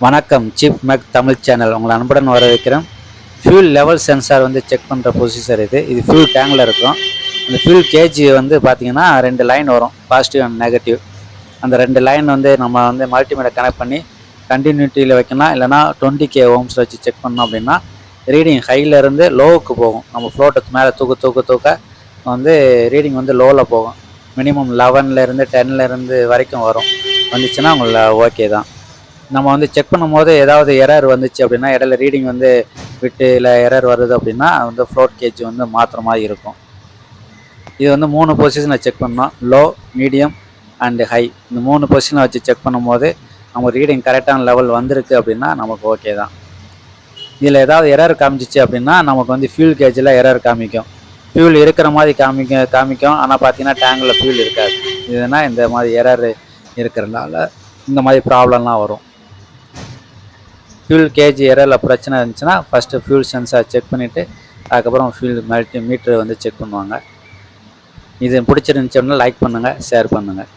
வணக்கம் cheap make Tamil channel உங்களை அன்புடன் வரவேற்கிறேன். ஃபியூல் லெவல் சென்சார் வந்து செக் பண்ணுற ப்ரொசீஜர் இது ஃபியூல் டேங்கில் இருக்கும். அந்த ஃபியூல் கேஜி வந்து பார்த்திங்கன்னா 2 லைன் வரும், பாசிட்டிவ் அண்ட் நெகட்டிவ். அந்த 2 லைன் வந்து நம்ம வந்து மல்டிமீட்டர் கனெக்ட் பண்ணி கண்டினியூட்டியில் வைக்கணும். இல்லைனா 20K ஓம்ஸில் வச்சு செக் பண்ணோம் அப்படின்னா ரீடிங் ஹையிலேருந்து லோவுக்கு போகும். நம்ம ஃப்ளோட்டுக்கு மேலே தூக்க வந்து ரீடிங் வந்து லோவில் போகும். மினிமம் 11லேருந்து 10லேருந்து வரைக்கும் வரும். வந்துச்சுன்னா உங்களை ஓகே தான். நம்ம வந்து செக் பண்ணும்போது ஏதாவது எரர் வந்துச்சு அப்படின்னா, இடையில ரீடிங் வந்து விட்டு இல்லை எரர் வருது அப்படின்னா வந்து ஃப்ளோட் கேஜ் வந்து மாற்றுற மாதிரி இருக்கும். இது வந்து 3 பொசிஷனை செக் பண்ணோம், லோ, மீடியம் அண்டு ஹை. இந்த 3 பொசிஷனை வச்சு செக் பண்ணும்போது நம்ம ரீடிங் கரெக்டான லெவல் வந்திருக்கு அப்படின்னா நமக்கு ஓகே தான். இதில் ஏதாவது எரர் காமிச்சிச்சு அப்படின்னா நமக்கு வந்து ஃபியூல் கேஜில் எரர் காமிக்கும். ஃபியூல் இருக்கிற மாதிரி காமிக்கும் ஆனால் பார்த்தீங்கன்னா டேங்கில் ஃபியூல் இருக்காது. இதுனா இந்த மாதிரி எரர் இருக்கிறதுனால இந்த மாதிரி ப்ராப்ளம்லாம் வரும். ஃபியூல் கேஜ் எரரில் பிரச்சனை இருந்துச்சுன்னா ஃபஸ்ட்டு ஃபியூல் சென்சார் செக் பண்ணிவிட்டு அதுக்கப்புறம் ஃபியூல் மீட்ரு வந்து செக் பண்ணுவாங்க. இது பிடிச்சிருந்துச்சுன்னா லைக் பண்ணுங்கள், ஷேர் பண்ணுங்கள்.